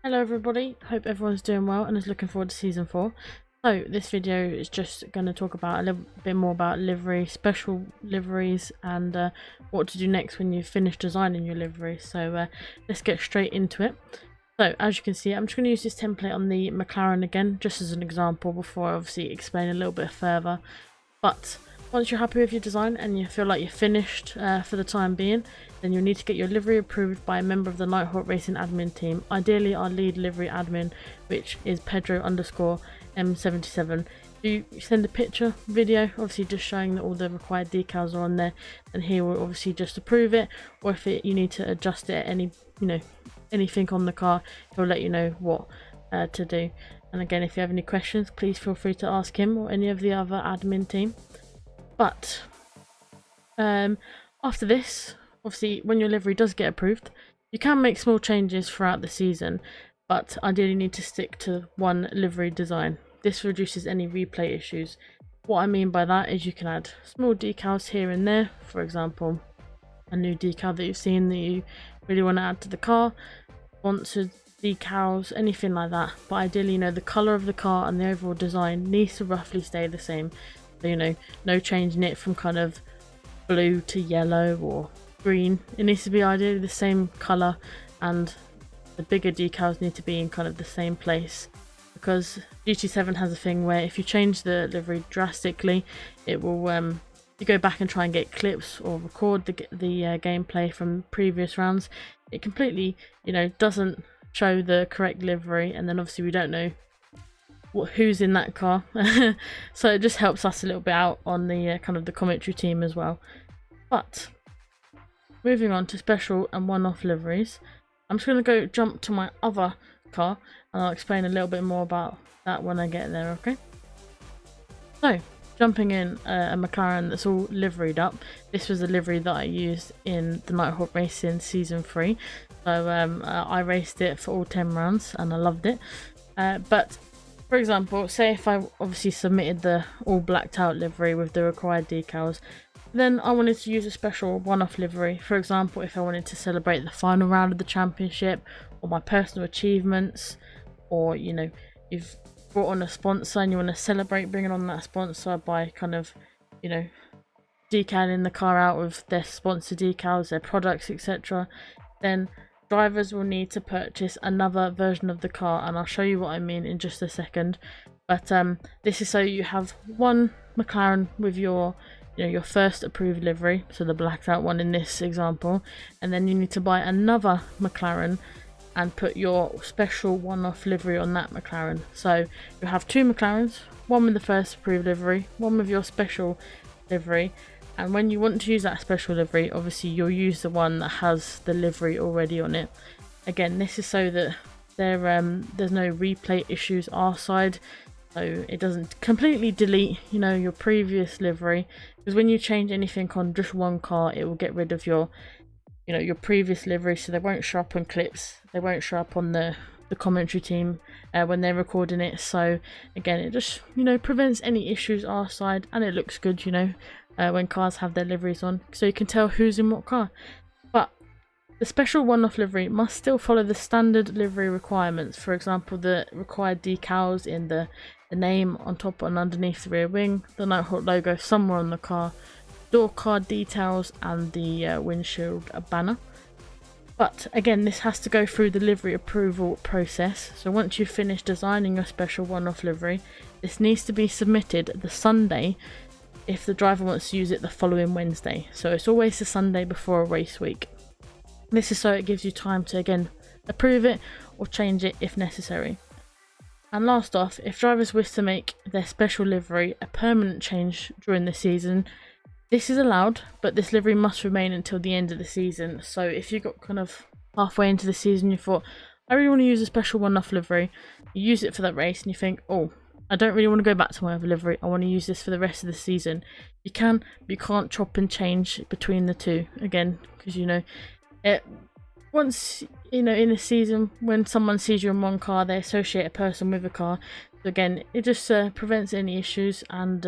Hello everybody, hope everyone's doing well and is looking forward to season 4. So this video is just going to talk about a little bit more about livery, special liveries, and what to do next when you've finished designing your livery. So let's get straight into it. So as you can see, I'm just going to use this template on the McLaren again, just as an example before I obviously explain a little bit further. But once you're happy with your design and you feel like you're finished for the time being, then you'll need to get your livery approved by a member of the Nighthawk Racing admin team, ideally our lead livery admin, which is Pedro_M77. If you send a picture, video, obviously just showing that all the required decals are on there, and he will obviously just approve it, or if you need to adjust it at anything on the car, he'll let you know what to do. And again, if you have any questions, please feel free to ask him or any of the other admin team. But after this, obviously when your livery does get approved, you can make small changes throughout the season, but ideally need to stick to one livery design. This reduces any replay issues. What I mean by that is you can add small decals here and there, for example a new decal that you've seen that you really want to add to the car, sponsored decals, anything like that. But ideally, the colour of the car and the overall design needs to roughly stay the same. So, no changing it from kind of blue to yellow or green. It needs to be ideally the same colour, and the bigger decals need to be in kind of the same place, because GT7 has a thing where if you change the livery drastically, it will you go back and try and get clips or record the gameplay from previous rounds, it completely doesn't show the correct livery, and then obviously we don't know who's in that car. So it just helps us a little bit out on the kind of the commentary team as well. But moving on to special and one-off liveries, I'm just going to jump to my other car and I'll explain a little bit more about that when I get there, okay? So jumping in a McLaren that's all liveried up. This was the livery that I used in the Nighthawk Racing Season 3. So I raced it for all 10 rounds and I loved it. But for example, say if I obviously submitted the all blacked out livery with the required decals, then I wanted to use a special one-off livery. For example, if I wanted to celebrate the final round of the championship or my personal achievements, or you've brought on a sponsor and you want to celebrate bringing on that sponsor by kind of decaling the car out with their sponsor decals, their products, etc., then drivers will need to purchase another version of the car, and I'll show you what I mean in just a second. But this is so you have one McLaren with your your first approved livery, so the blacked out one in this example, and then you need to buy another McLaren and put your special one-off livery on that McLaren. So you'll have two McLarens, one with the first approved livery, one with your special livery, and when you want to use that special livery, obviously you'll use the one that has the livery already on it. Again, this is so that there's no replay issues our side, so it doesn't completely delete your previous livery, because when you change anything on just one car, it will get rid of your your previous livery, so they won't show up on clips, they won't show up on the commentary team when they're recording it. So again, it just prevents any issues our side, and it looks good when cars have their liveries on, so you can tell who's in what car. But the special one-off livery must still follow the standard livery requirements. For example, the required decals in the name on top and underneath the rear wing, the Nighthawk logo somewhere on the car, door card details, and the windshield banner. But again, this has to go through the livery approval process. So once you've finished designing your special one-off livery, this needs to be submitted the Sunday if the driver wants to use it the following Wednesday. So it's always the Sunday before a race week. This is so it gives you time to again approve it or change it if necessary. And last off, if drivers wish to make their special livery a permanent change during the season, this is allowed, but this livery must remain until the end of the season. So if you got kind of halfway into the season, you thought, I really want to use a special one-off livery, you use it for that race and you think, oh, I don't really want to go back to my other livery, I want to use this for the rest of the season. You can, but you can't chop and change between the two, again, because once in a season, when someone sees you in one car, they associate a person with a car. So again, it just prevents any issues, and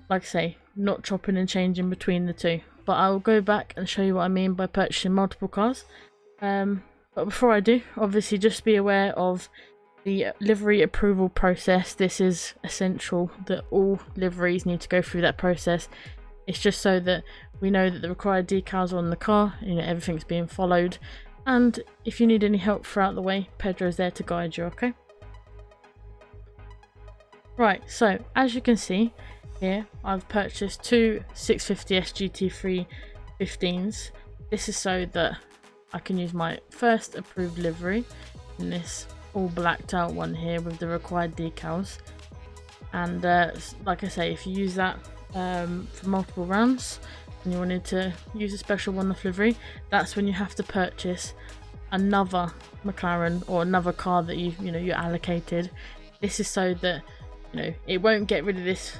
like I say, not chopping and changing between the two. But I'll go back and show you what I mean by purchasing multiple cars. But But before I do, obviously just be aware of the livery approval process. This is essential that all liveries need to go through that process. It's just so that we know that the required decals are on the car, everything's being followed. And if you need any help throughout the way, Pedro's there to guide you, okay? Right, so as you can see here, I've purchased two 650S GT3 15s. This is so that I can use my first approved livery in this all blacked out one here with the required decals. And like I say, if you use that for multiple rounds and you wanted to use a special one-off livery, that's when you have to purchase another McLaren or another car that you're allocated. This is so that it won't get rid of this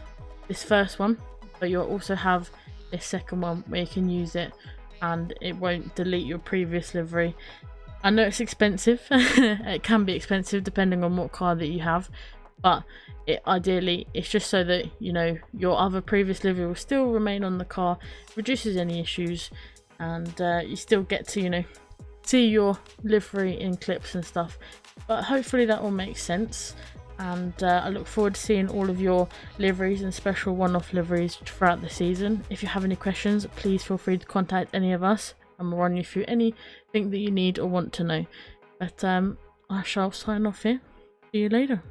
first one, but you'll also have this second one where you can use it and it won't delete your previous livery. I know it's expensive. It can be expensive depending on what car that you have, but ideally it's just so that your other previous livery will still remain on the car, reduces any issues, and you still get to see your livery in clips and stuff. But hopefully that all makes sense, and I look forward to seeing all of your liveries and special one-off liveries throughout the season. If you have any questions, please feel free to contact any of us and we'll run you through anything that you need or want to know. But I shall sign off here. See you later.